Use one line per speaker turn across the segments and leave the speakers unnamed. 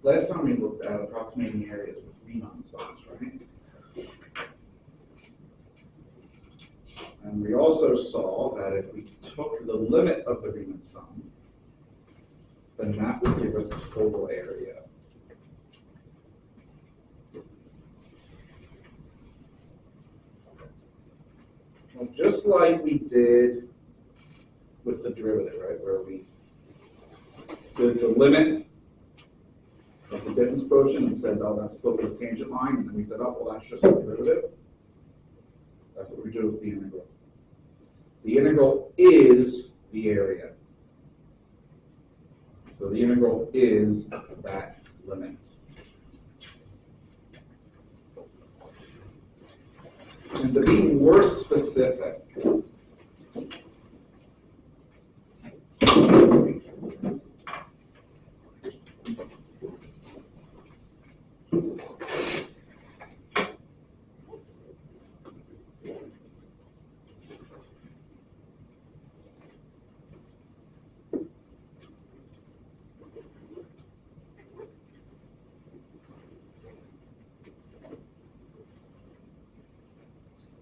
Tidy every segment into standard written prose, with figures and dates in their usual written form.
last time we looked at approximating areas with Riemann sums, right? And we also saw that if we took the limit of the Riemann sum, then that would give us total area. Well, just like we did with the derivative, right, where we did the limit of the difference quotient and said, oh, that's slope of the tangent line, and then we said, oh, well, that's just the derivative. That's what we do with the integral. The integral is the area. So the integral is that limit. And to be more specific,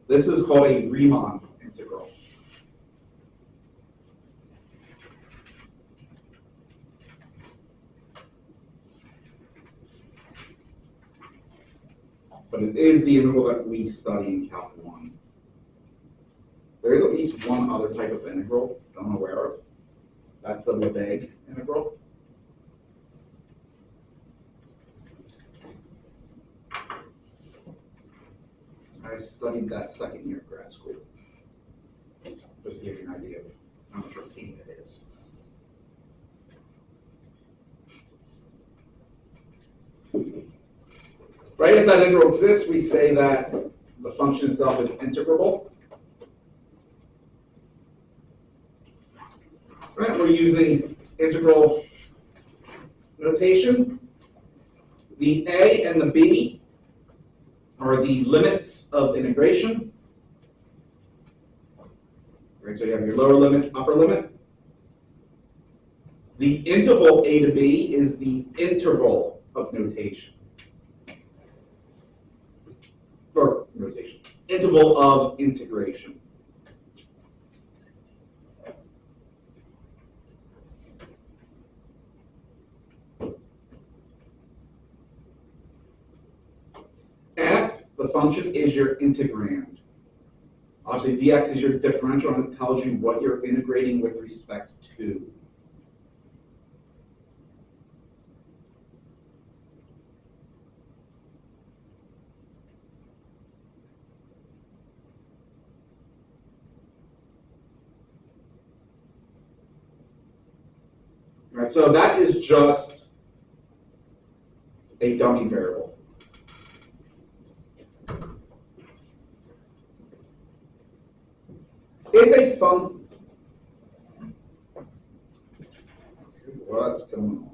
this is called a Riemann integral. But it is the integral that we study in Calc 1. There is at least one other type of integral that I'm aware of. That's the Lebesgue integral. I studied that second year of grad school. Just to give you an idea of how much routine it is. Right, if that integral exists, we say that the function itself is integrable. Right, we're using integral notation. The A and the B are the limits of integration. Right, so you have your lower limit, upper limit. The interval A to B is the interval of notation. Or notation. Interval of integration. F, the function, is your integrand. Obviously, dx is your differential, and it tells you what you're integrating with respect to. All right, so that is just a dummy variable. If a function, what's going on?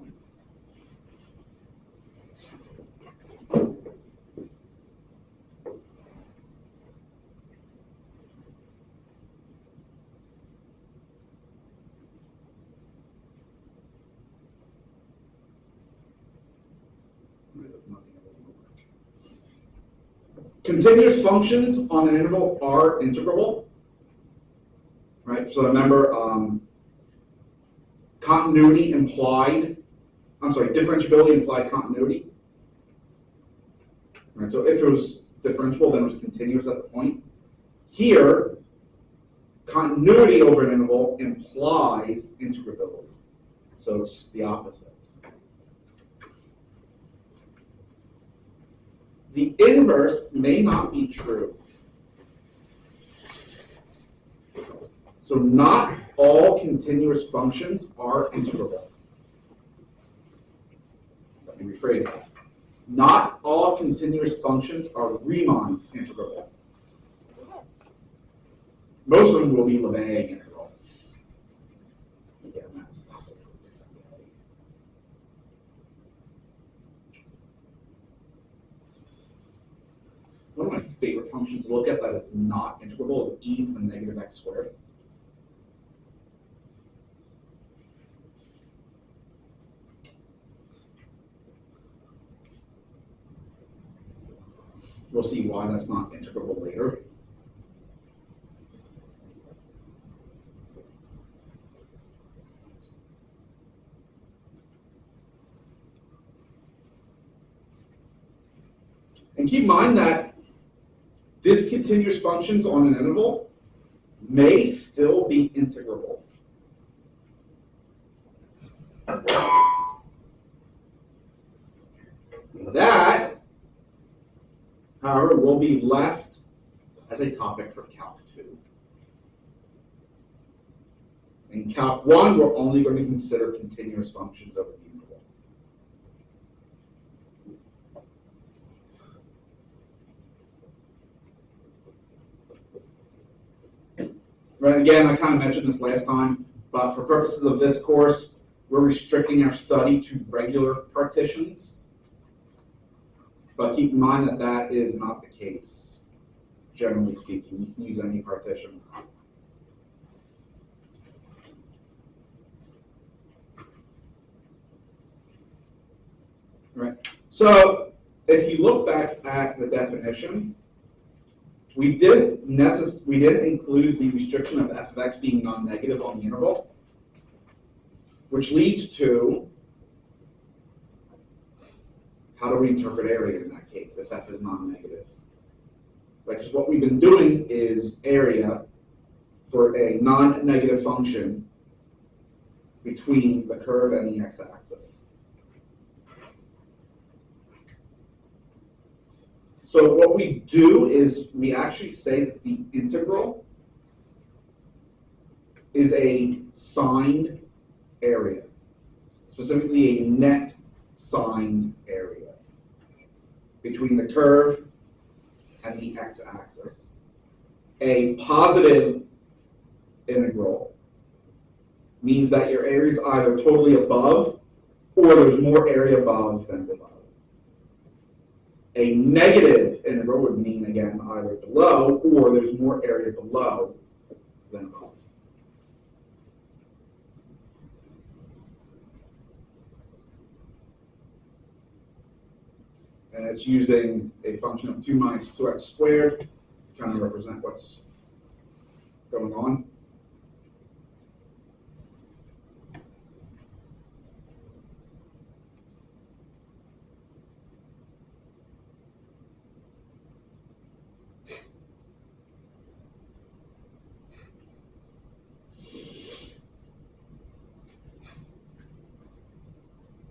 Continuous functions on an interval are integrable. Right, so remember, differentiability implied continuity. Right, so if it was differentiable, then it was continuous at the point. Here, continuity over an interval implies integrability. So it's the opposite. The inverse may not be true. So not all continuous functions are integrable. Let me rephrase that. Not all continuous functions are Riemann integrable. Most of them will be Lebesgue integral. Again, that's a topic for a different day. One of my favorite functions to look at that is not integrable is e to the negative x squared. We'll see why that's not integrable later. And keep in mind that discontinuous functions on an interval may still be integrable. That, however, will be left as a topic for Calc 2. In Calc 1, we're only going to consider continuous functions over the interval. Right, again, I kind of mentioned this last time, but for purposes of this course, we're restricting our study to regular partitions. But keep in mind that that is not the case, generally speaking. You can use any partition. Right. So if you look back at the definition, we didn't include the restriction of f of x being non-negative on the interval, which leads to how do we interpret area in that case if f is non-negative? Because what we've been doing is area for a non-negative function between the curve and the x-axis. So what we do is we actually say that the integral is a signed area, specifically a net signed area between the curve and the x-axis. A positive integral means that your area is either totally above or there's more area above than below. A negative integral would mean, again, either below or there's more area below than above. And it's using a function of 2 minus 2x squared to kind of represent what's going on.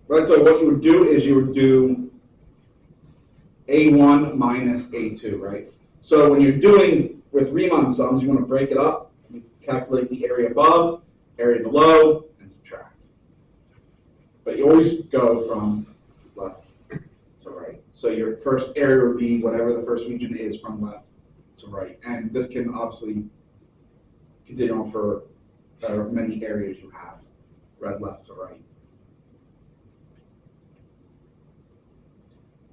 Right, so what you would do is you would do A1 minus A2, right? So when you're doing with Riemann sums, you want to break it up. You calculate the area above, area below, and subtract. But you always go from left to right. So your first area would be whatever the first region is from left to right. And this can obviously continue on for many areas you have, right, left to right.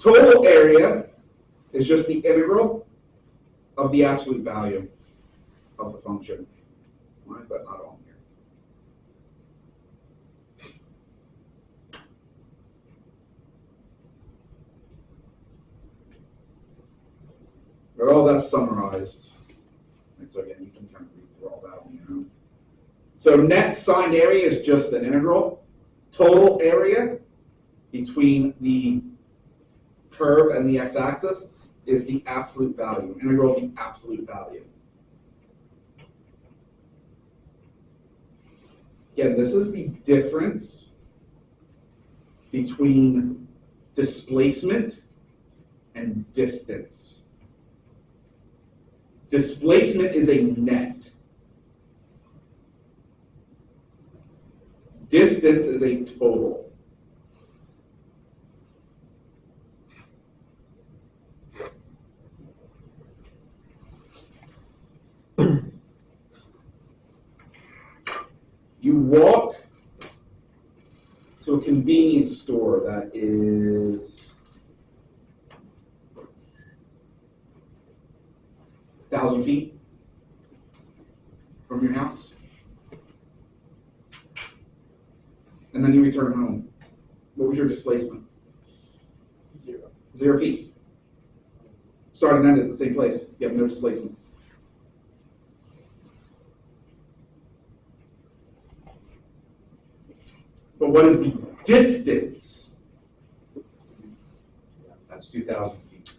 Total area is just the integral of the absolute value of the function. Why is that not on here? But all that's summarized. And so again, you can kind of read through all that on your own. So net signed area is just an integral. Total area between the curve and the x-axis is the absolute value, integral of the absolute value. Again, this is the difference between displacement and distance. Displacement is a net. Distance is a total. You walk to a convenience store that is 1,000 feet from your house, and then you return home. What was your displacement?
0.
0 feet. start and end at the same place. You have no displacement. But what is the distance? That's 2,000 feet.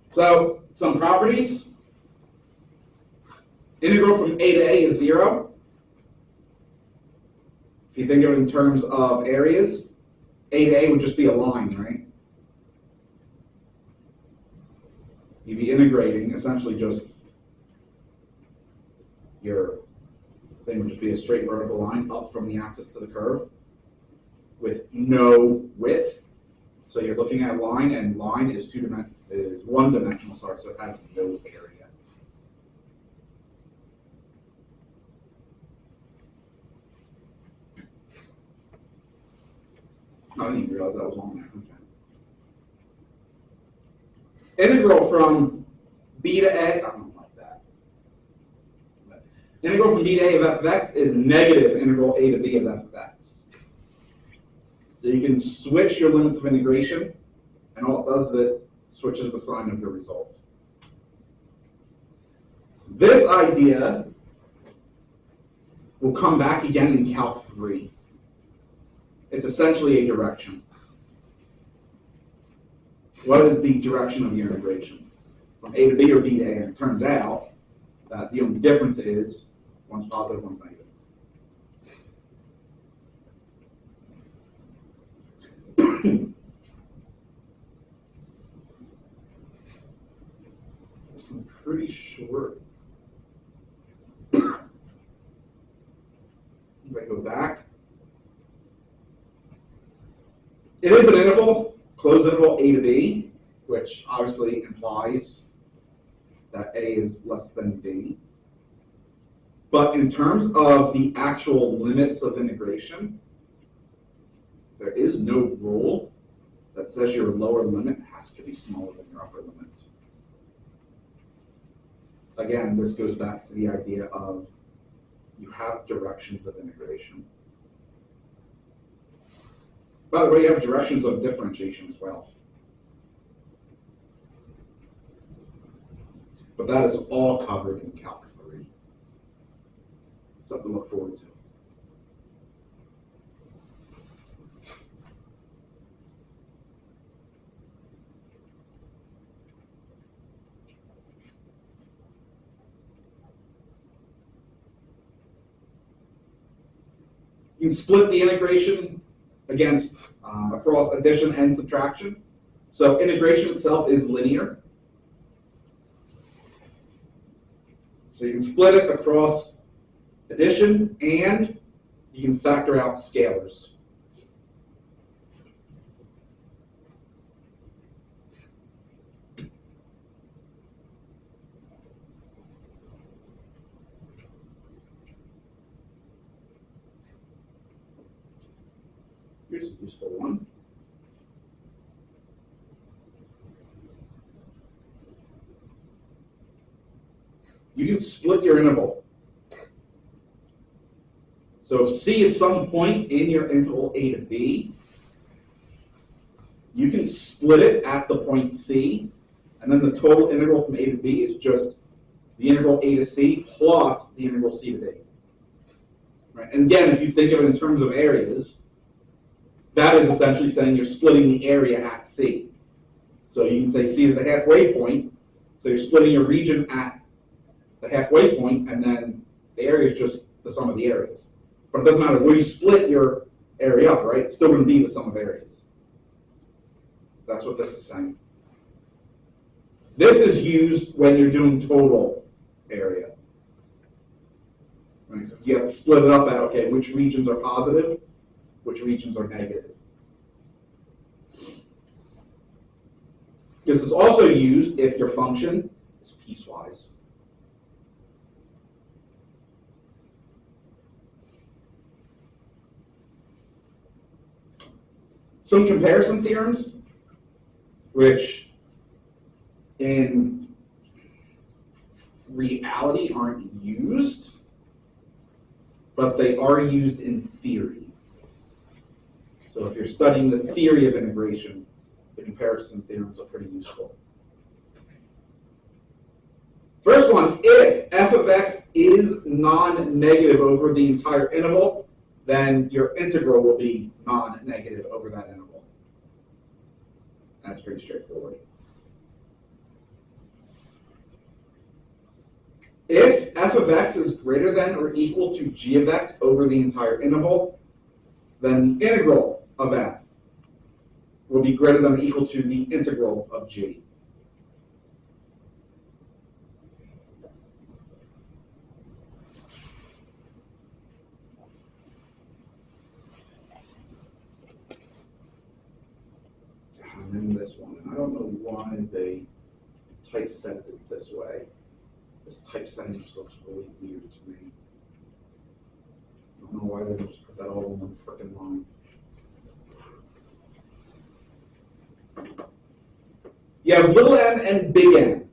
So, some properties. Integral from A to A is 0. If you think of it in terms of areas, A to A would just be a line, right? You'd be integrating essentially just your thing would just be a straight vertical line up from the axis to the curve with no width. So you're looking at a line, and line is one dimensional, so it has no area. I didn't even realize that was on there. Okay. Integral from B to A, I don't like that. But integral from B to A of f of x is negative integral A to B of f of x. So you can switch your limits of integration, and all it does is it switches the sign of your result. This idea will come back again in Calc 3. It's essentially a direction. What is the direction of the integration? From A to B or B to A? And it turns out that the only difference is one's positive, one's negative. I'm pretty sure. If I go back, it is an interval, closed interval A to B, which obviously implies that A is less than B. But in terms of the actual limits of integration, there is no rule that says your lower limit has to be smaller than your upper limit. Again, this goes back to the idea of you have directions of integration. By the way, you have directions of differentiation as well. But that is all covered in Calc 3. Something to look forward to. You can split the integration against across addition and subtraction. So integration itself is linear. So you can split it across addition, and you can factor out scalars. Here's a useful one. You can split your interval. So if C is some point in your interval A to B, you can split it at the point C, and then the total integral from A to B is just the integral A to C plus the integral C to B. Right? And again, if you think of it in terms of areas, that is essentially saying you're splitting the area at C. So you can say C is the halfway point, so you're splitting your region at the halfway point, and then the area is just the sum of the areas. But it doesn't matter where you split your area up, right? It's still going to be the sum of areas. That's what this is saying. This is used when you're doing total area. Right? 'Cause you have to split it up at, okay, which regions are positive, which regions are negative. This is also used if your function is piecewise. Some comparison theorems, which in reality aren't used, but they are used in theory. So if you're studying the theory of integration, the comparison theorems are pretty useful. First one, if f of x is non-negative over the entire interval, then your integral will be non-negative over that interval. That's pretty straightforward. If f of x is greater than or equal to g of x over the entire interval, then the integral of f will be greater than or equal to the integral of g. And then this one, and I don't know why they typeset it this way. This typesetting just looks really weird to me. I don't know why they just put that all in one frickin' line. You have little m and big M,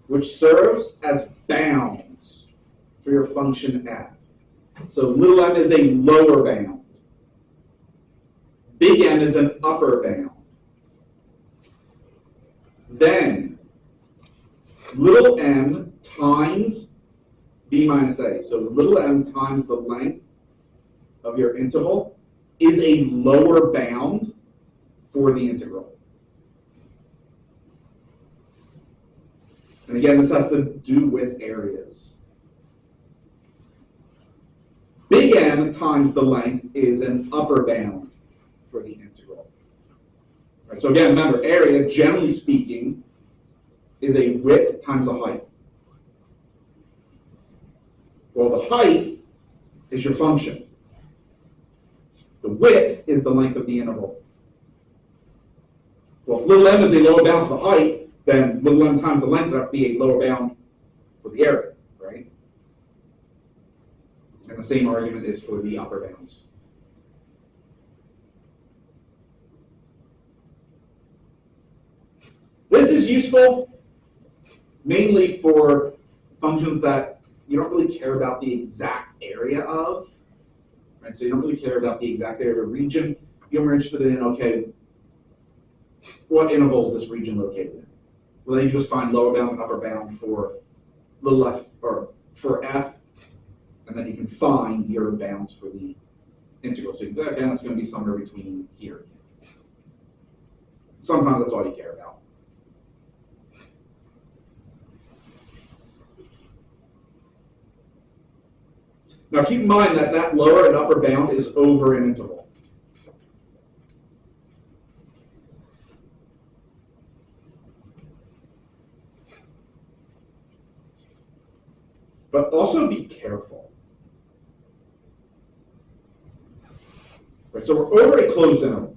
which serves as bounds for your function f. So little m is a lower bound. Big M is an upper bound. Then little m times b minus a. So little m times the length of your interval is a lower bound for the integral. And again, this has to do with areas. Big M times the length is an upper bound for the integral. Right, so again, remember, area, generally speaking, is a width times a height. Well, the height is your function. The width is the length of the interval. Well, if little m is a lower bound for the height, then little m times the length would be a lower bound for the area, right? And the same argument is for the upper bounds. This is useful mainly for functions that you don't really care about the exact area of, right? So you don't really care about the exact area of a region. You're more interested in, okay, what interval is this region located in? Well, then you just find lower bound and upper bound for little f, or for f, and then you can find your bounds for the integral. So you can say, okay, it's going to be somewhere between here. Sometimes that's all you care about. Now keep in mind that that lower and upper bound is over an interval. But also be careful. Right, so we're over a closed interval.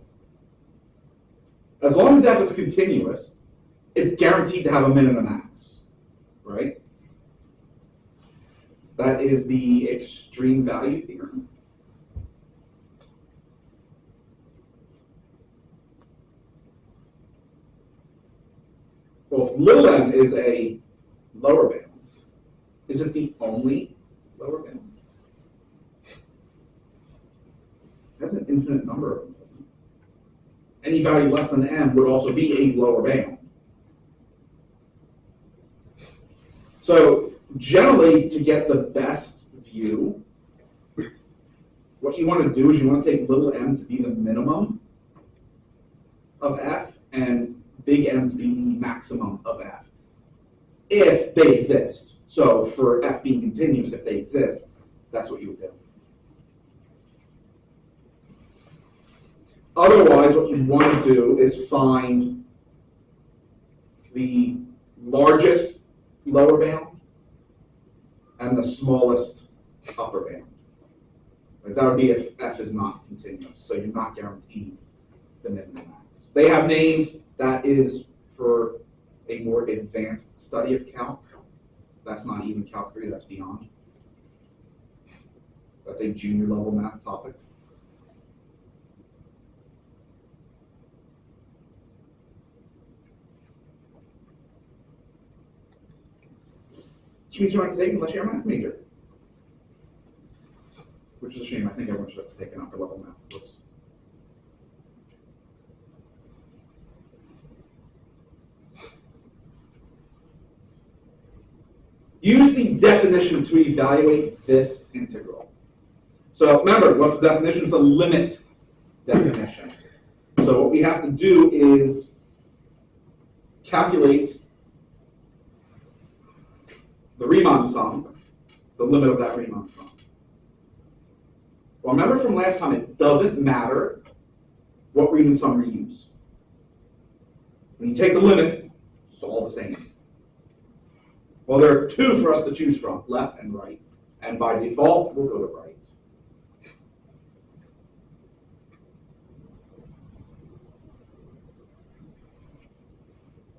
As long as f is continuous, it's guaranteed to have a min and a max, right? That is the extreme value theorem. Well, if little m is a lower bound, is it the only lower bound? That's an infinite number of them, doesn't it? Any value less than m would also be a lower bound. So generally, to get the best view, what you want to do is you want to take little m to be the minimum of f and big M to be the maximum of f, if they exist. So for f being continuous, if they exist, that's what you would do. Otherwise, what you want to do is find the largest lower bound and the smallest upper bound. Like that would be if f is not continuous, so you're not guaranteed the min and max. They have names. That is for a more advanced study of calc. That's not even Calc 3, that's beyond. That's a junior level math topic. which means you don't have to take unless you're a math major. Which is a shame. I think everyone should have taken upper level math. Whoops. Use the definition to evaluate this integral. So remember, what's the definition? It's a limit definition. So what we have to do is calculate the Riemann sum, the limit of that Riemann sum. Well, remember from last time, it doesn't matter what Riemann sum we use. When you take the limit, it's all the same. Well, there are two for us to choose from, left and right. And by default, we'll go to right.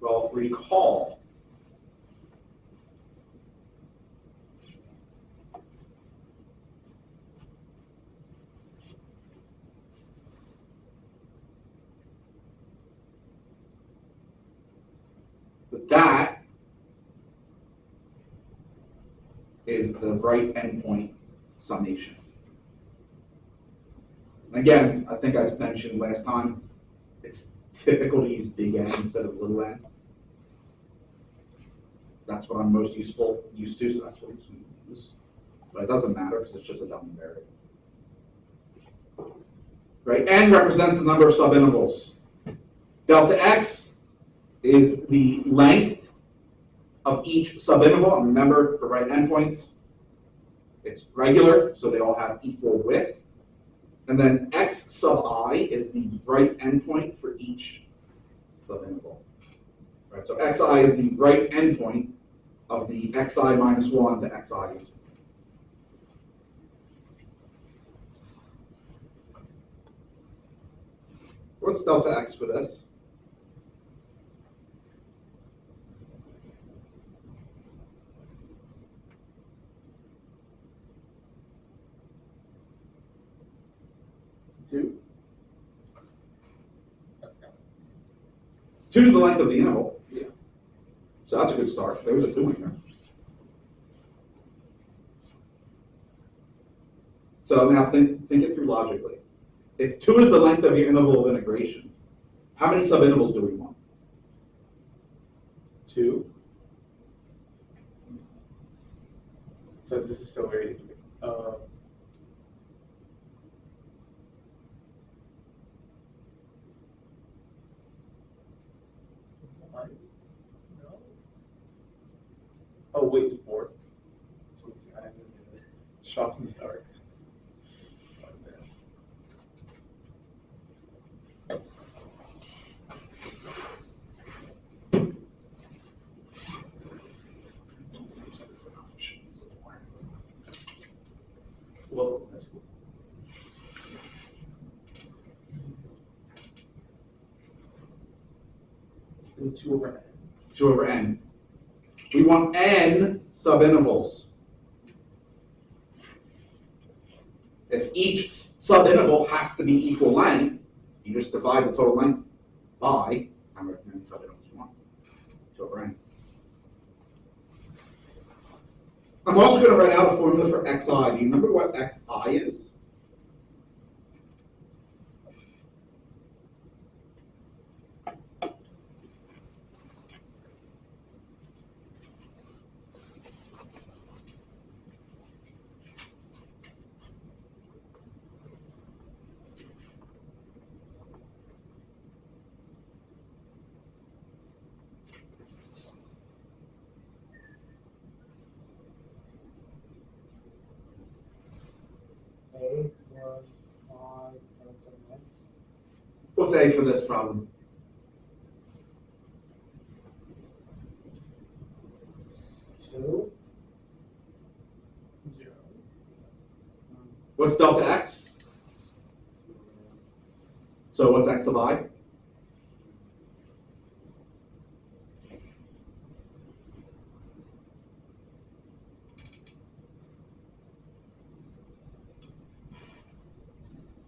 Well, recall that is the right endpoint summation. Again, I think I mentioned last time, it's typical to use big N instead of little n. That's what I'm most used to, so that's what I'm going to use. But it doesn't matter because it's just a dummy variable. Right? N represents the number of subintervals. Delta x is the length of each subinterval. And remember, for right endpoints, it's regular, so they all have equal width. And then x sub I is the right endpoint for each subinterval. Right, so xi is the right endpoint of the xi minus 1 to xi. What's delta x for this? It's 2. 2 is the length of the interval. Yeah. So that's a good start. There was a 2 in there. So now think it through logically. If 2 is the length of your interval of integration, how many subintervals do we want? 2.
So this is still very no. Oh wait, it's 4. Shots in the dark. Whoa, that's cool. And 2 over n.
2 over n. We want n subintervals. If each subinterval has to be equal length, you just divide the total length by how many subintervals you want. 2 over n. I'm also going to write out a formula for xi. Do you remember what xi is?
A plus 5 delta x.
What's A for this problem?
2.
0.
What's delta x? So what's x sub I?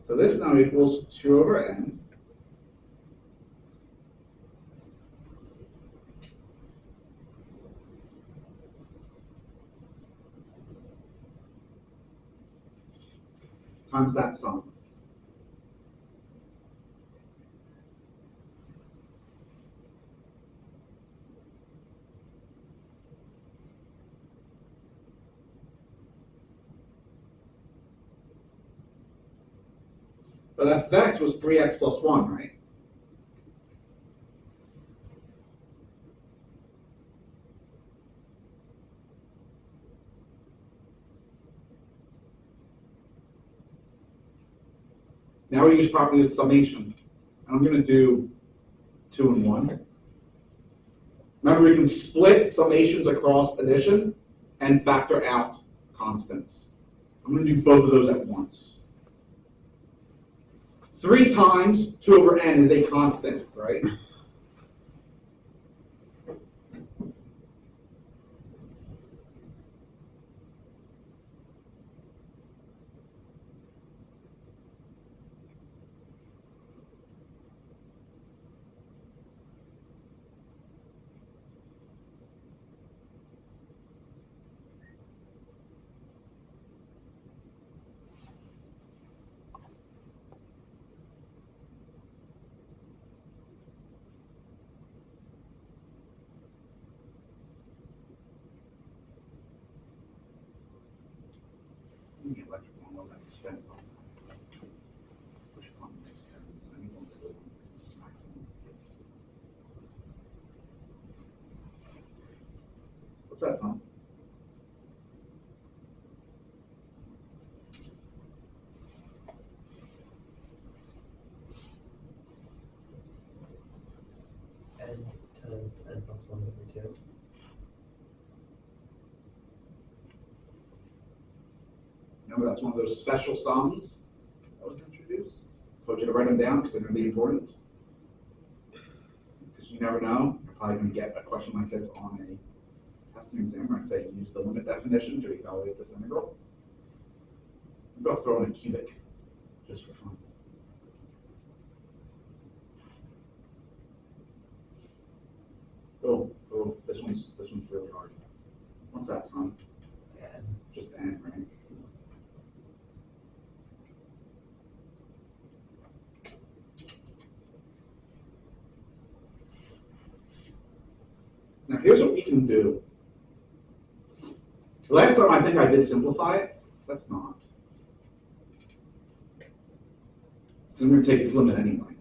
So this now equals 2 over n. times that sum. But f(x) was 3x plus 1, right? Now we use property of summation. I'm going to do 2 and 1. Remember, we can split summations across addition and factor out constants. I'm going to do both of those at once. 3 times 2 over n is a constant, right? The electrical one will extend on that. Push on the extends. I need one that smacks them. What's that sound?
N times n plus 1 over 2.
Remember, that's one of those special sums that was introduced. Told you to write them down because they're going to be important. Because you never know, you're probably going to get a question like this on a testing exam where I say use the limit definition to evaluate this integral. Maybe I'll throw in a cubic just for fun. Oh, this one's really hard. What's that, son?
N.
Just n, right? Now here's what we can do. Last time I think I did simplify it. Let's not. So I'm going to take its limit anyway.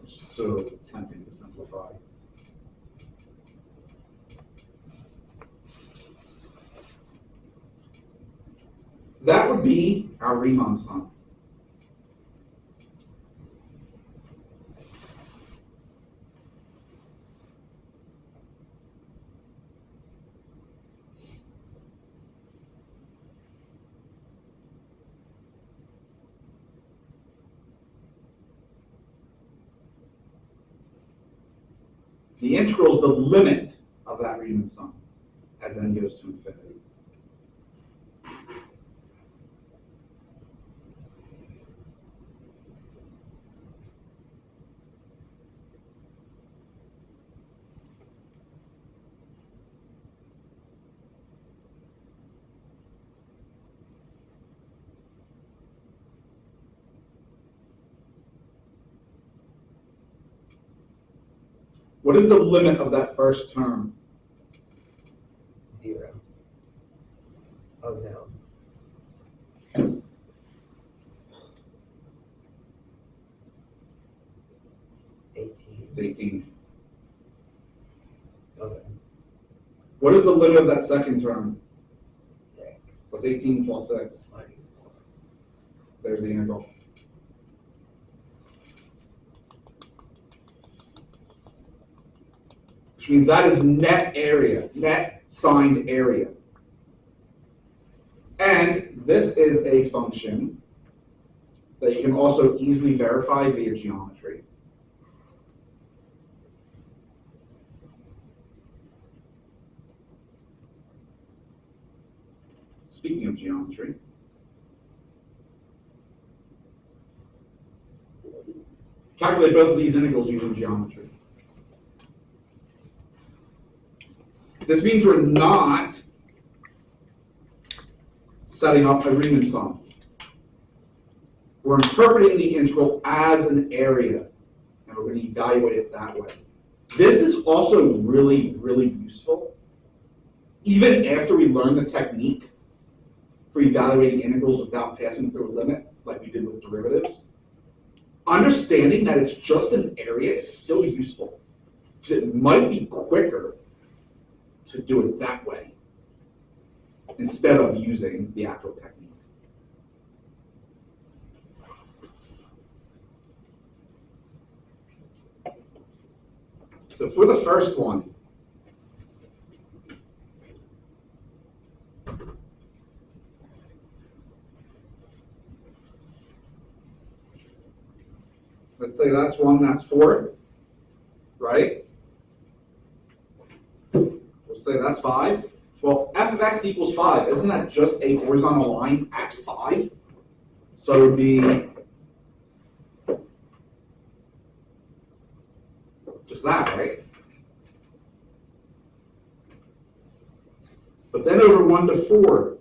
So tempting to simplify. That would be our Riemann sum. The integral is the limit of that Riemann sum as n goes to infinity. What is the limit of that first term?
0. Oh no. 18.
It's 18.
Okay.
What is the limit of that second term?
6.
What's 18 plus 6?
24.
There's the integral. Which means that is net area, net signed area. And this is a function that you can also easily verify via geometry. speaking of geometry, calculate both of these integrals using geometry. This means we're not setting up a Riemann sum. We're interpreting the integral as an area, and we're going to evaluate it that way. This is also really, really useful, even after we learn the technique for evaluating integrals without passing through a limit, like we did with derivatives. Understanding that it's just an area is still useful, because it might be quicker to do it that way instead of using the actual technique. So for the first one, let's say that's 1, that's 4, right? We'll say that's 5. Well, f of x equals 5. Isn't that just a horizontal line at 5? So it would be just that, right? But then over 1 to 4,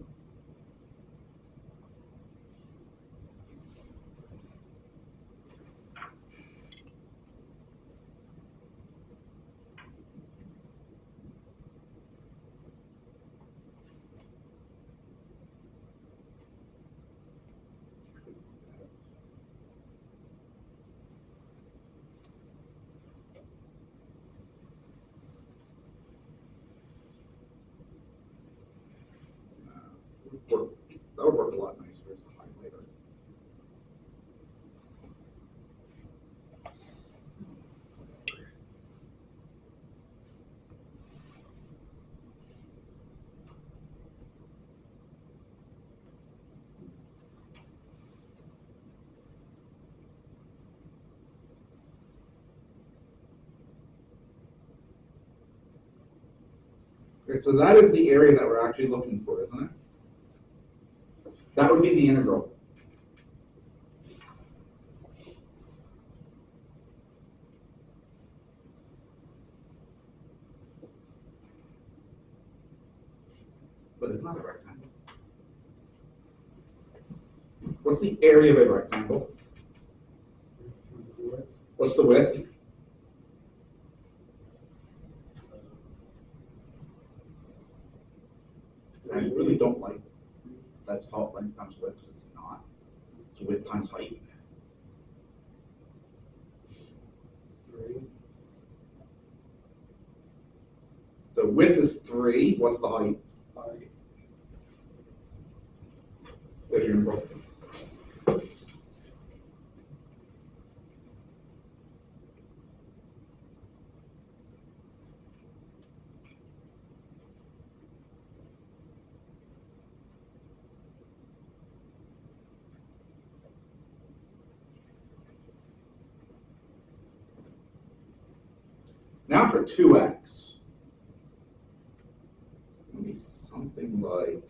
that would work a lot nicer as a highlighter. Okay, so that is the area that we're actually looking for, isn't it? That would be the integral. But it's not a rectangle. What's the area of a rectangle? What's the width? I really don't like that's taught length times width because it's not. It's width times height.
3.
So width is 3. What's the height?
5.
There's your integral. Now for 2x. It'll be something like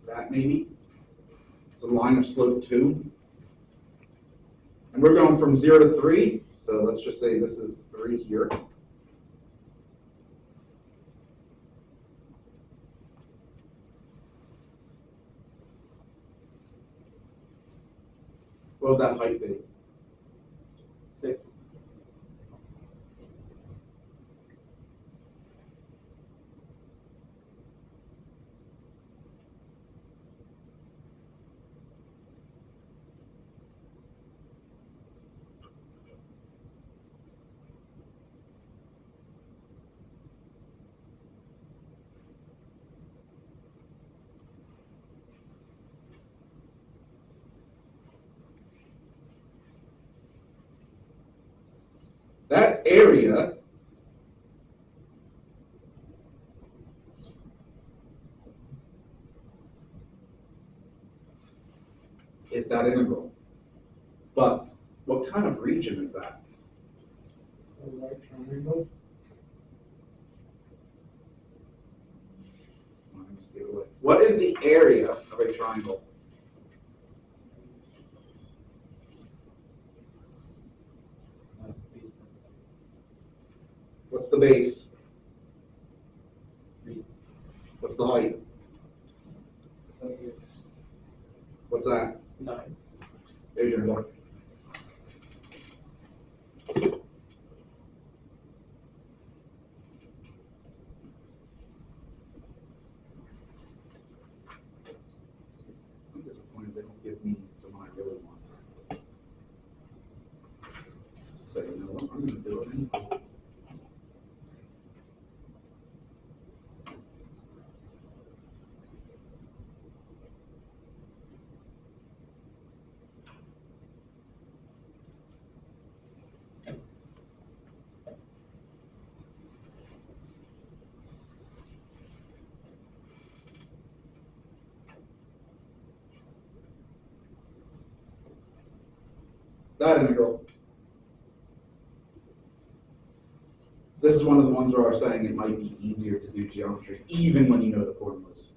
that maybe. It's a line of slope 2. And we're going from 0 to 3. So let's just say this is 3 here. What would that height be?
6.
That area is that integral. But What kind of region is that?
A right triangle.
What is the area of a triangle?
Base
What's the base?
3.
What's the height?
It's
What's that?
9.
There's your number. I'm disappointed they don't give me the one I really want. So, you know what, I'm gonna do it anyway. That integral. This is one of the ones where I was saying it might be easier to do geometry, even when you know the formulas.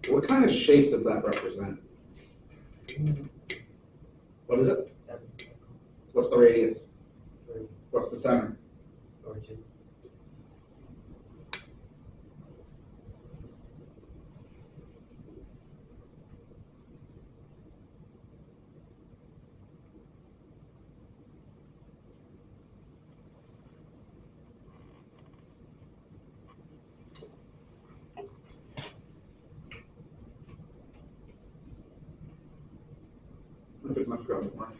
What kind of shape does that represent? What is it?
Semicircle.
What's the radius?
3.
What's the center?
Origin.
Look at my graphic mark.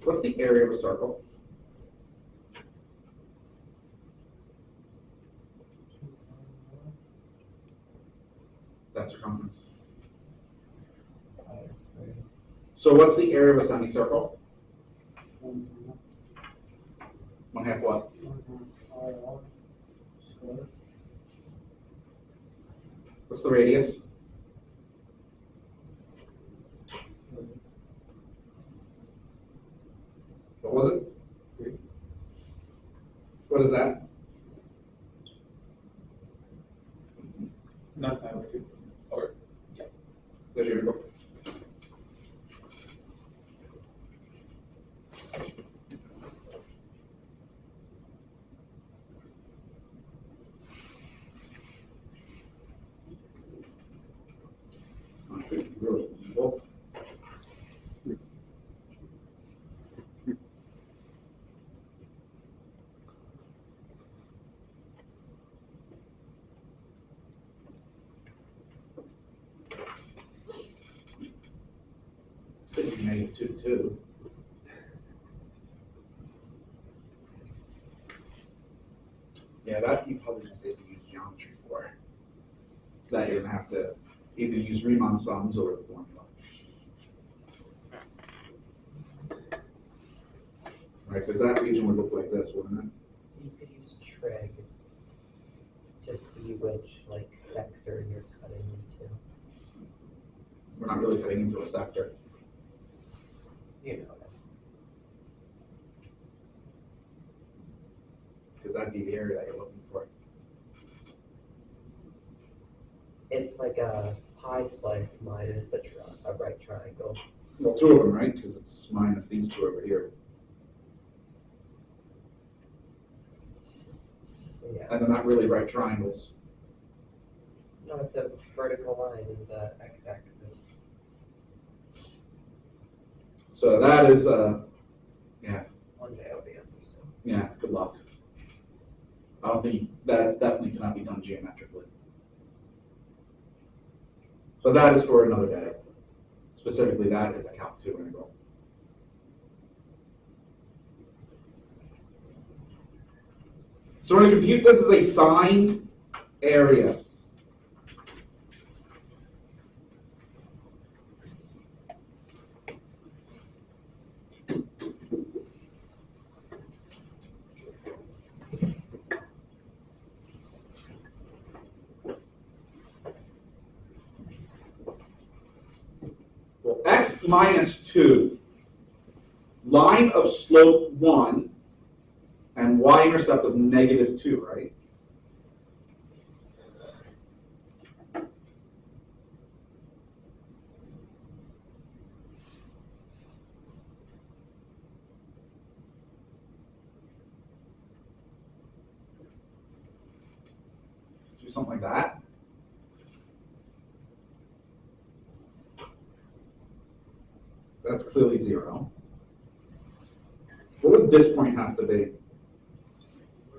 What's the area of a circle? That's circumference. So what's the area of a semicircle? 1/2 what?
square.
What's the radius? What was it?
3.
What is that?
Not pi over 2. Or, yeah.
There's your integral. Well, -2. Yeah, that you probably won't be able to use geometry for. That you're gonna have to either use Riemann sums or the formula. Right, because that region would look like this, wouldn't it?
You could use trig to see which sector you're cutting into.
We're not really cutting into a sector.
You know that.
Because that'd be the area that you're looking for.
It's like a pie slice minus a right triangle.
Well, 2 of them, right? Because it's minus these 2 over here.
Yeah.
And they're not really right triangles.
No, it's a vertical line in the x-axis.
So that is,
One day I'll be understood.
yeah, good luck. I don't think, that definitely cannot be done geometrically. But that is for another day. It's specifically that is a Calc 2 integral. So we're going to compute this as a signed area. Well, x minus 2, line of slope 1, and y-intercept of negative 2, right? Do something like that. That's clearly 0. What would this point have to be?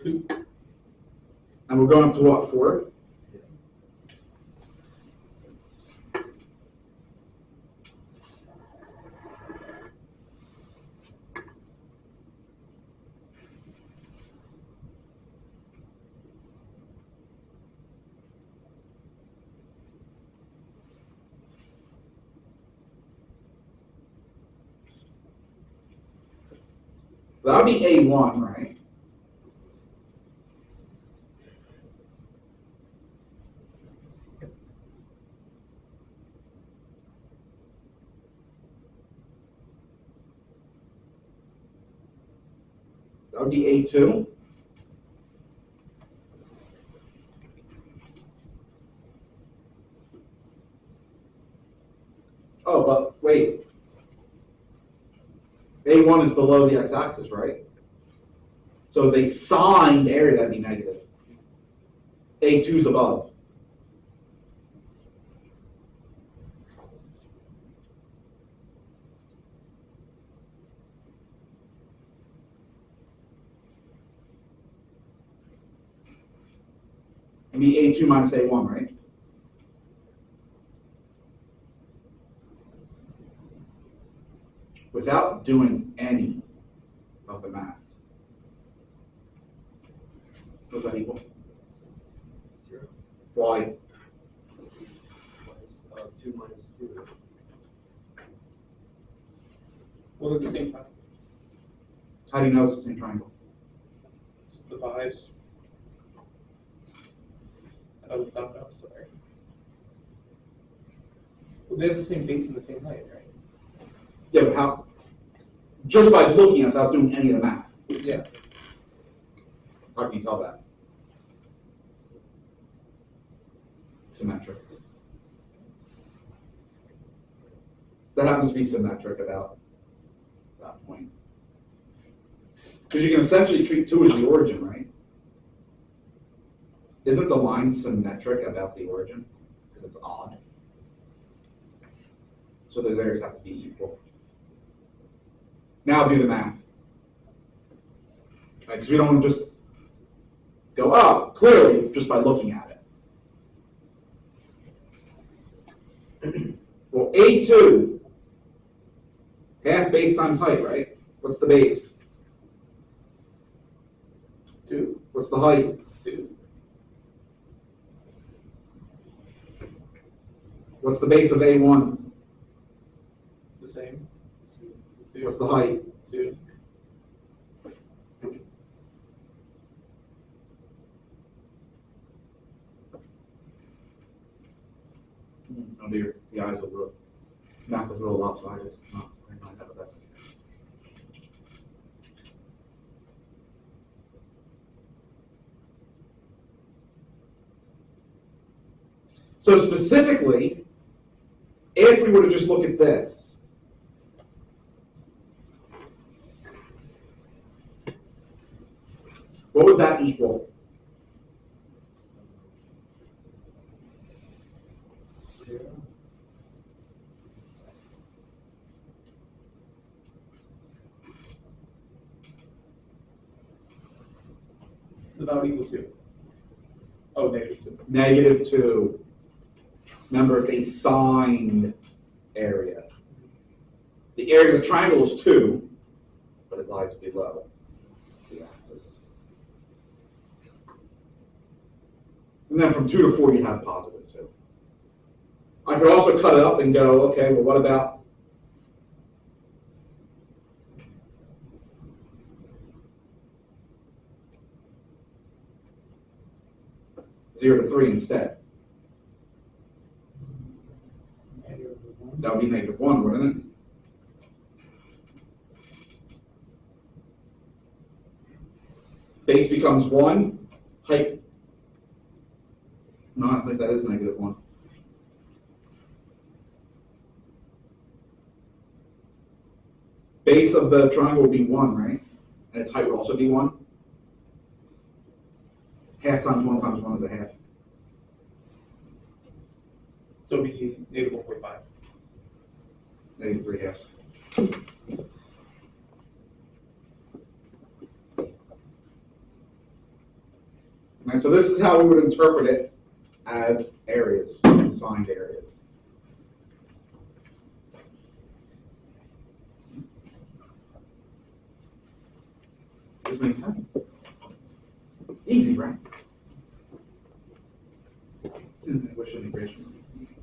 2.
And we're going up to what, 4? That would be A1, right? That would be A2. Oh, but wait. A1 is below the x-axis, right? So as a signed area, that'd be negative. A2 is above. It'd be A2 minus A1, right? Without doing any of the math. What does that equal?
0.
Why?
2 minus 0.
Well, at the same time,
How do you know it's the same triangle?
the 5s. Oh, it's not, I'm sorry. Well, they have the same base and the same height, right?
Yeah, but how? Just by looking at it without doing any of the math.
Yeah.
How can you tell that? Symmetric. That happens to be symmetric about that point. Because you can essentially treat 2 as the origin, right? Isn't the line symmetric about the origin? Because it's odd. So those areas have to be equal. Now do the math. Because we don't just go up, clearly, just by looking at it. Well, A2, half base times height, right? What's the base?
2.
What's the height?
2.
What's the base of A1?
The same. 2.
What's the height?
2.
Oh dear, the eyes will look. Math is a little lopsided. Oh, I know that, but that's okay. So specifically, if we were to just look at this, what would that equal?
0.
About equal 2. Oh, negative 2.
Negative 2. Remember, it's a signed area. The area of the triangle is 2, but it lies below the axis. And then from 2 to 4, you have positive 2. I could also cut it up and go, okay, well, what about 0 to 3 instead? That would be -1, wouldn't it? Base becomes 1, height. No, I think that is -1. Base of the triangle would be 1, right? And its height would also be 1. Half times 1 times 1 is a half.
So it'd be -1.5.
-3 halves. And so this is how we would interpret it as areas, assigned areas. This makes sense. Easy, right? I wish integration was easy.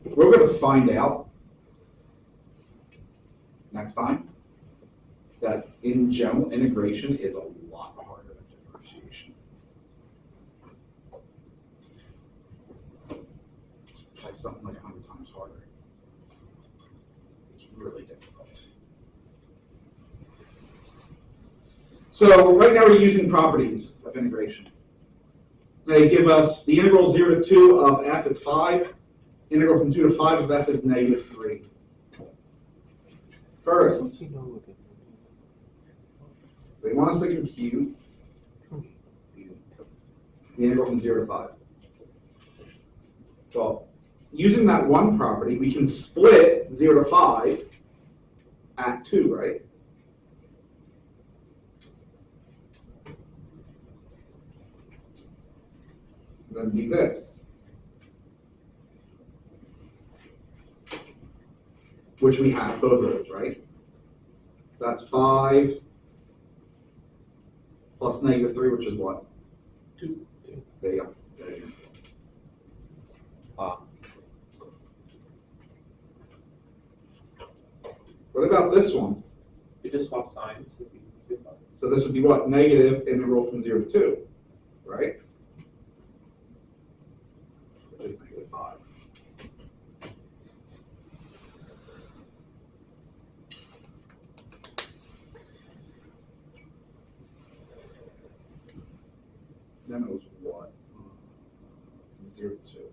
We're going to find out next time that in general, integration is a lot harder than differentiation. It's probably something like 100 times harder. It's really difficult. So right now we're using properties of integration. They give us the integral 0 to 2 of f is 5. Integral from 2 to 5 of f is -3. First, they want us to compute the integral from 0 to 5. Well, using that one property, we can split 0 to 5 at 2, right? Then be this, which we have both of those, right? That's 5 plus -3, which is what?
2.
There you go. There you go. What about this one?
You just swap signs.
So this would be what? Negative integral from 0 to 2, right? Which is -5. Then it was what? From 0 to 2. Okay.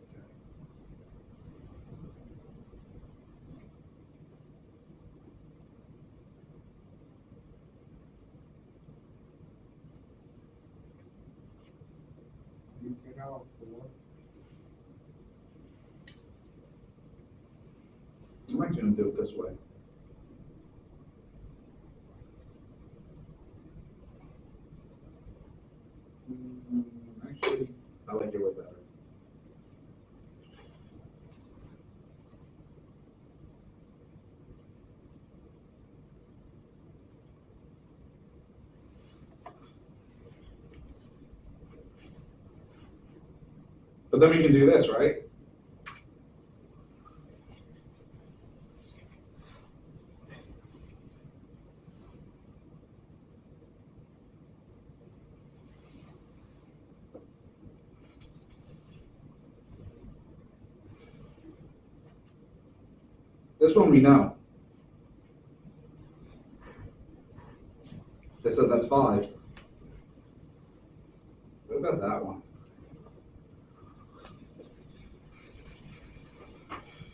You get out 4.
I'm actually going to do it this way. Actually, I like your way better. But then we can do this, right? This one we know. They said that's 5. What about that one?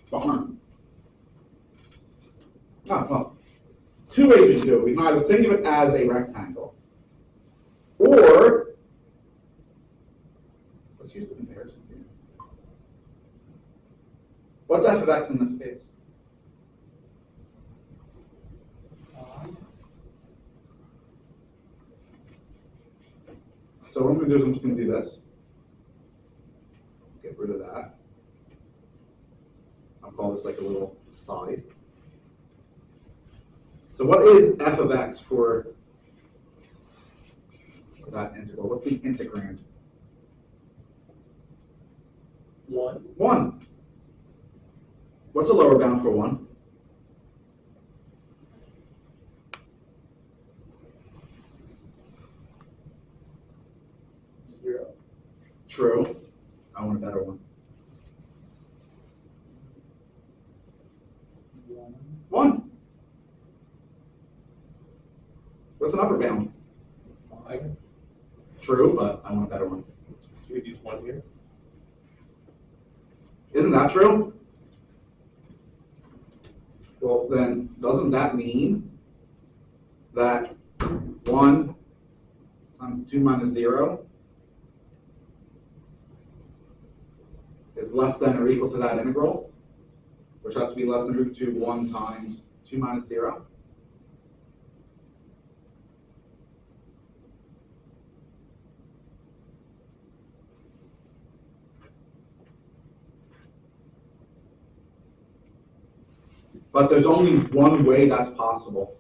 Darn. Ah, well, 2 ways we can do it. We can either think of it as a rectangle, or let's use the comparison here. What's f of x in this case? So what I'm going to do is I'm just going to do this. Get rid of that. I'll call this like a little side. So what is f of x for that integral? What's the integrand?
1.
1. What's a lower bound for 1?
Zero.
True. I want a better one. 1. What's an upper bound?
5.
True, but I want a better one.
So we'd use 1 here.
Isn't that true? Well, then, doesn't that mean that 1 times 2 minus 0 is less than or equal to that integral, which has to be less than root 2 1 times 2 minus 0? But there's only one way that's possible.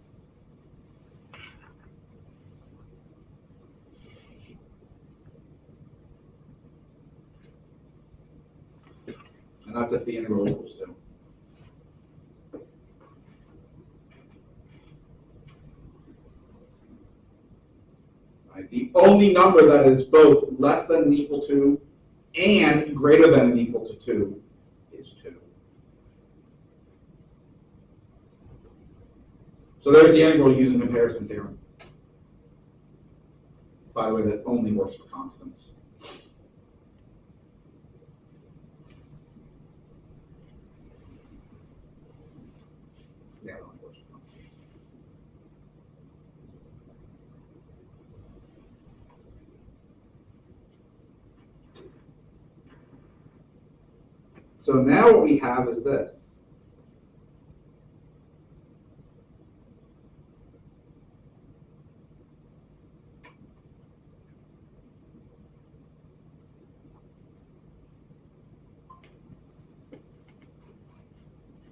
And that's if the integral equals 2. Right? The only number that is both less than and equal to and greater than and equal to 2 is 2. So there's the integral using comparison theorem. By the way, that only works for constants. Yeah, it only works for constants. So now what we have is this.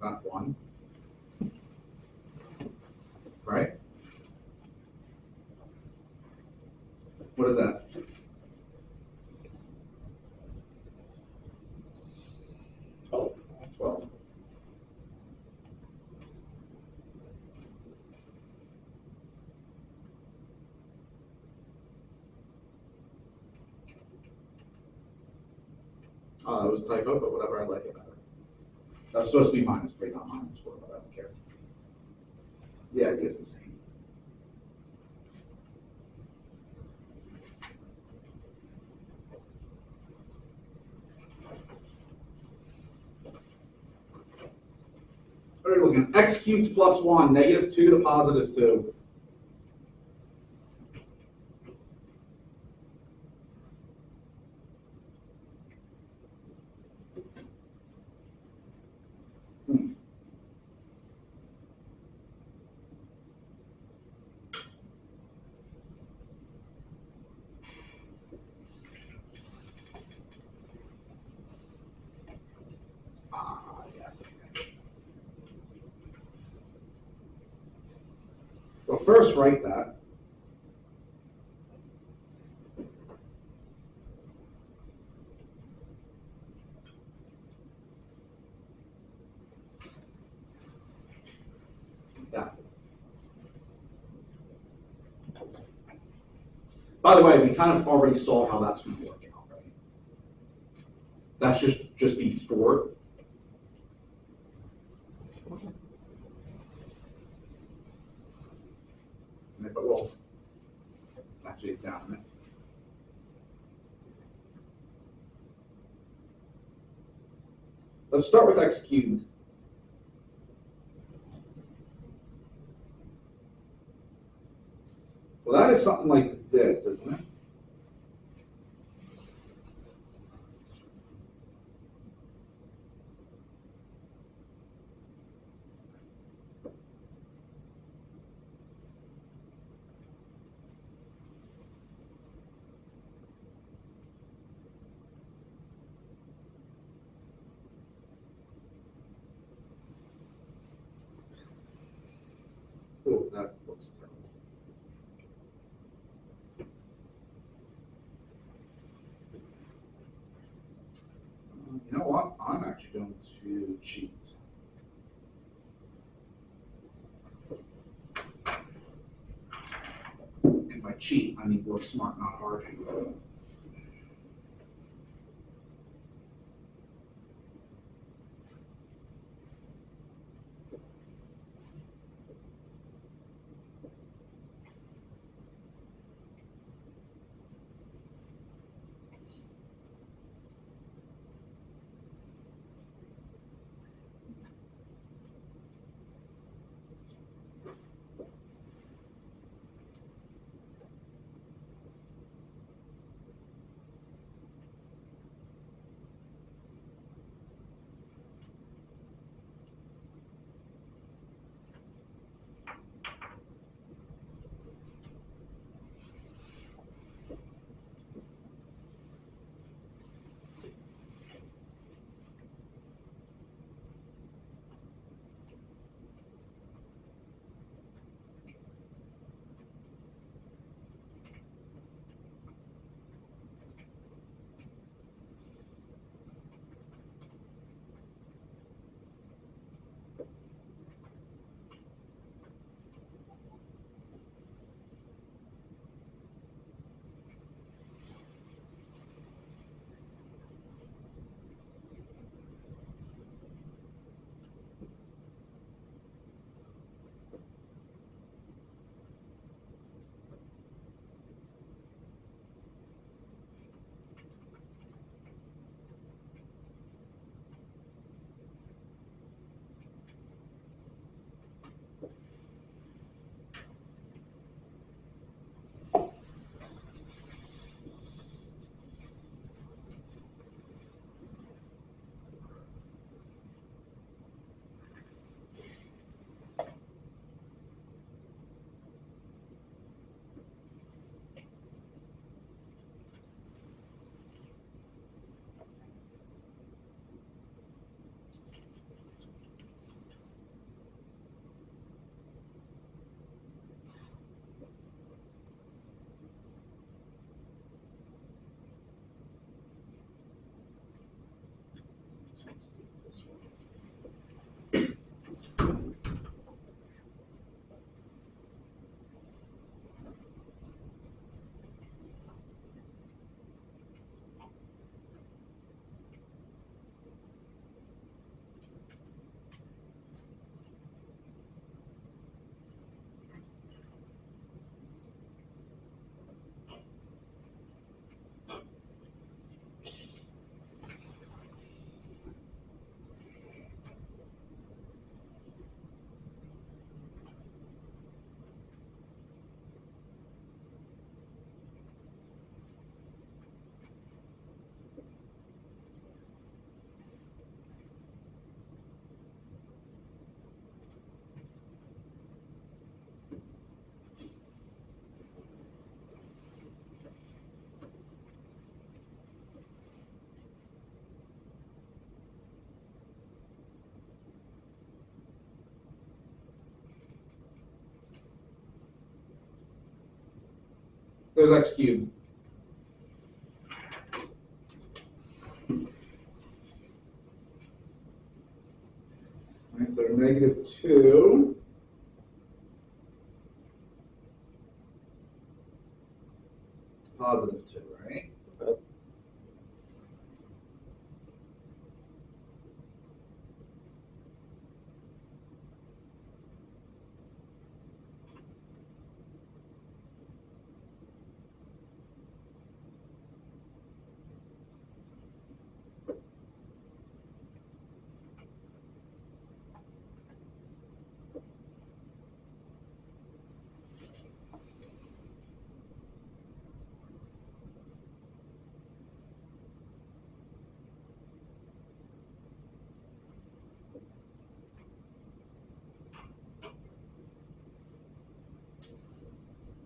Not 1. Right? What is that?
Oh.
12. Oh, that was a typo, but whatever, I like it better. That's supposed to be minus 3, not minus 4, but I don't care. The idea is the same. What are you looking at? X cubed plus 1, negative 2 to positive 2. Yes. Okay. Well, first write that. That. By the way, we kind of already saw how that's going to work out, right? That's just before. But well, actually it's down a minute. Let's start with x cubed. Well, that is something like this, isn't it?
looks terrible.
You know what? I'm actually going to cheat. And by cheat, I mean work smart, not hard. So let's do this one. There's x cubed. Right, so -2. +2, right?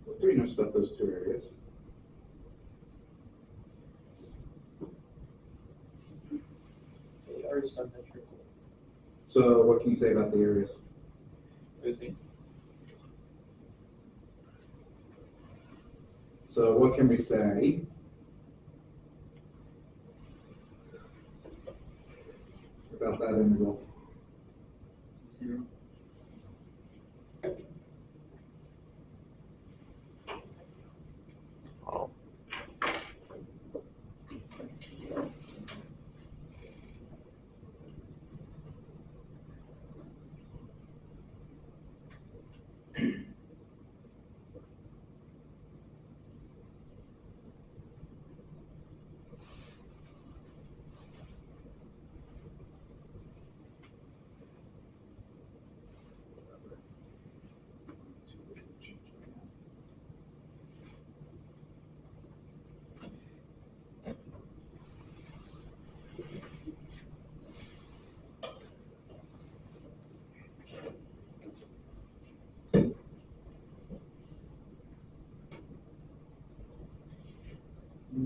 What do we know about those two areas?
They are symmetrical.
So what can you say about the areas?
Busy.
So what can we say? About that integral?
Zero.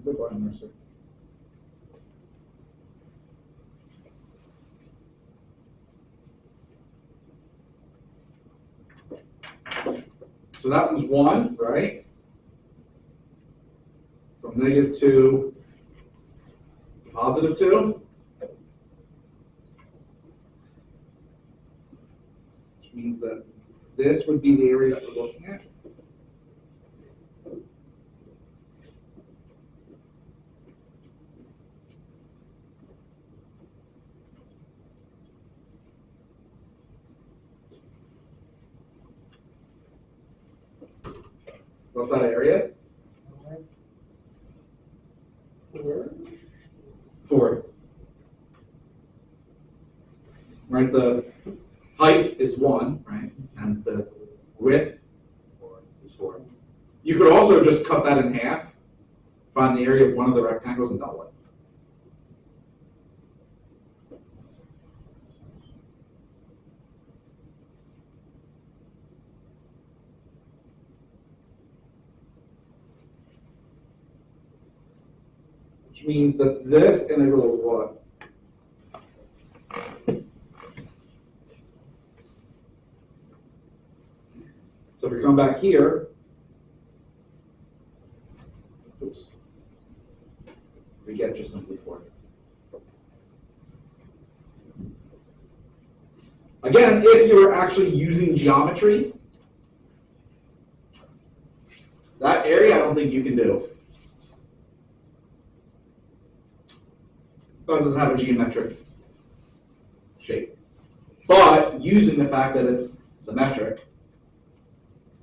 Goodbye, Mercer. So that one's 1, right? From -2 to +2. Which means that this would be the area that we're looking at. What's that area? 4. Right, the height is 1, right? And the width is 4. You could also just cut that in half, find the area of one of the rectangles and double it. Which means that this integral is what? So if we come back here, oops, we get just simply 4. Again, if you were actually using geometry, that area I don't think you can do. That doesn't have a geometric shape. But using the fact that it's symmetric,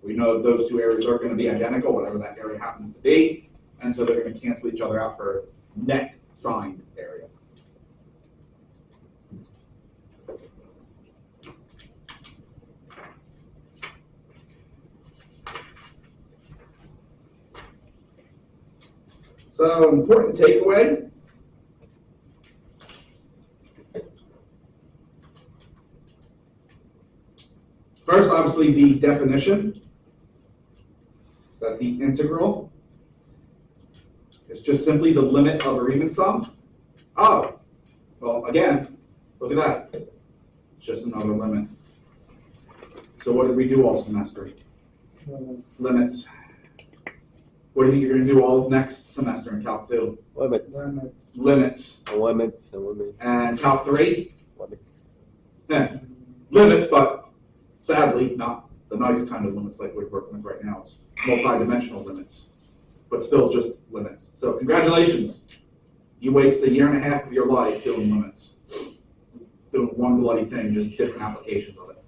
we know those two areas are going to be identical, whatever that area happens to be, and so they're going to cancel each other out for net signed area. So, important takeaway. First, obviously, the definition that the integral is just simply the limit of a Riemann sum. Oh, well, again, look at that. It's just another limit. So what did we do all semester? Limits. What do you think you're going to do all of next semester in Calc 2?
Limits.
Limits.
Limits.
And Calc 3?
Limits.
Yeah. Limits, but sadly, not the nice kind of limits like we're working with right now. It's multi-dimensional limits, but still just limits. So congratulations. You waste a year and a half of your life doing limits. Doing one bloody thing, just different applications of it.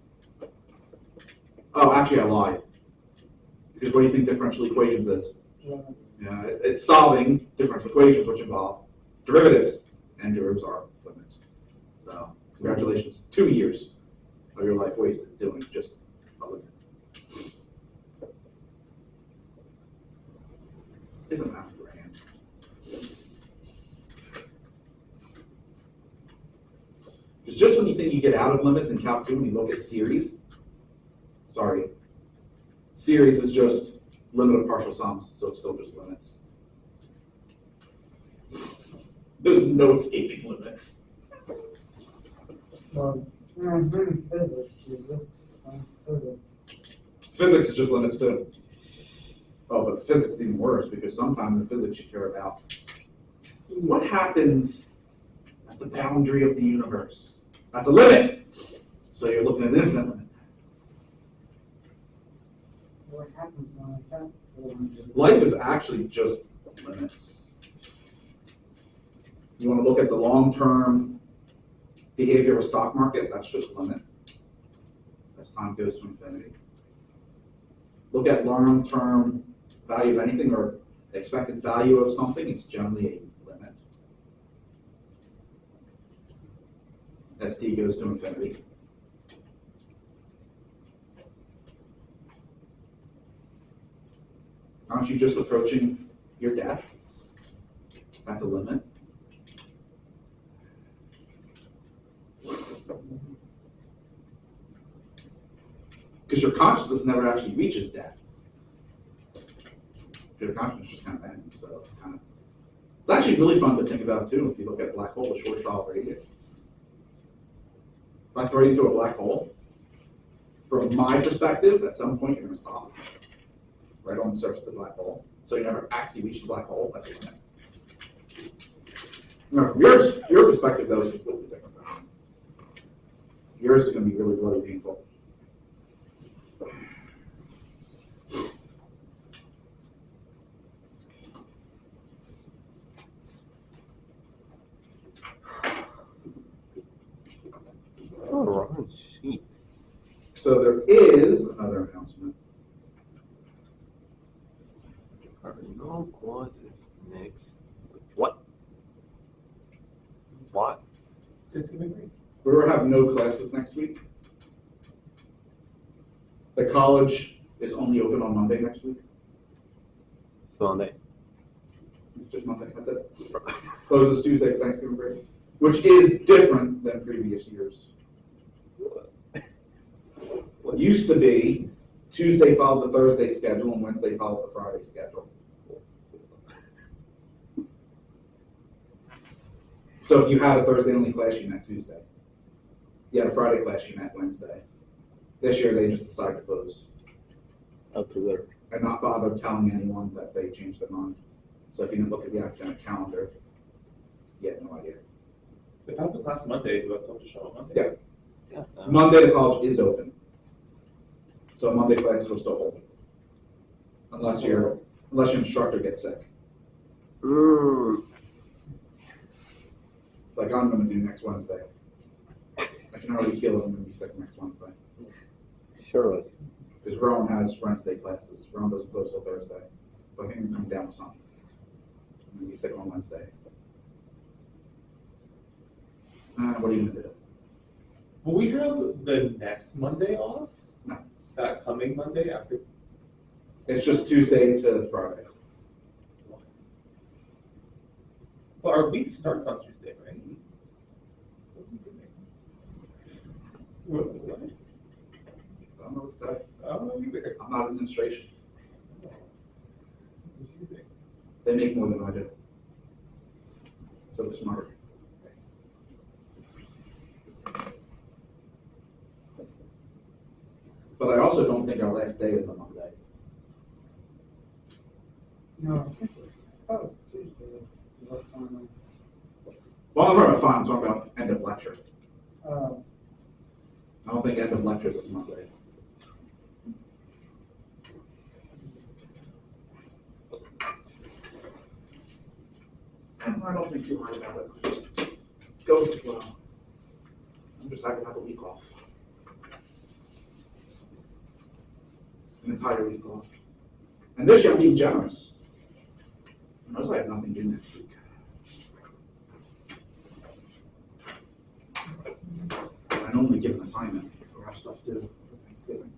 Oh, actually I lied. Because what do you think differential equations is? Yeah, it's solving differential equations, which involve derivatives, and derivatives are limits. So, congratulations. 2 years of your life wasted doing just a limit. Isn't that grand? It's just when you think you get out of limits in Calc 2 when you look at series. Sorry. Series is just limit of partial sums, so it's still just limits. There's no escaping limits.
Well, in physics, you just explain physics.
Physics is just limits too. Oh, but physics is even worse, because sometimes in physics you care about what happens at the boundary of the universe. That's a limit. So you're looking at an infinite limit.
What happens when I don't?
Life is actually just limits. You want to look at the long-term behavior of a stock market, that's just limit. As time goes to infinity. Look at long-term value of anything or expected value of something, it's generally a limit. As t goes to infinity. Aren't you just approaching your death? That's a limit. Because your consciousness never actually reaches death. Your consciousness just kind of ends. So it's actually really fun to think about too if you look at black hole, the Schwarzschild radius. If I throw you into a black hole, from my perspective, at some point you're going to stop right on the surface of the black hole. So you never actually reach the black hole. That's a limit. Now, from your perspective, though, is completely different. Yours is going to be really, really painful.
Oh, wrong sheet.
So there is another announcement.
Cardinal clauses next. What? What?
16 degree.
We're having no classes next week. The college is only open on Monday next week.
Sunday.
It's just Monday, that's it. Closes Tuesday for Thanksgiving break, which is different than previous years. It used to be Tuesday followed the Thursday schedule and Wednesday followed the Friday schedule. So if you had a Thursday only class, you met Tuesday. You had a Friday class, you met Wednesday. This year they just decided to close
Up to there.
and not bother telling anyone that they changed their mind. So if you didn't look at the academic calendar, you had no idea.
If I have the class Monday, do I still have to show up Monday?
Yeah.
Yeah.
Monday the college is open. So Monday classes will still hold. Unless your instructor gets sick. Like I'm gonna do next Wednesday. I can already feel it, I'm gonna be sick next Wednesday.
Surely.
Because Rowan has Wednesday classes. Rowan doesn't close till Thursday. But I think I'm coming down with something. I'm gonna be sick on Wednesday. What are you gonna do?
Will we have the next Monday off?
No.
That coming Monday after?
It's just Tuesday to Friday.
Well, our week starts on Tuesday, right? What are we doing? What?
I don't know what to tell you.
I don't know either.
I'm not administration.
It's confusing.
They make more than I do. So they're smarter. But I also don't think our last day is on Monday.
No, oh, Tuesday. What time?
Well, I'm not fine, I'm talking about end of lecture.
Uh,
I don't think end of lecture is Monday. I don't think too hard about it. Just go with the flow. I'm just happy to have a week off. An entire week off. And this year I'm being generous. Notice I have nothing to do next week. I normally give an assignment or have stuff to do for Thanksgiving.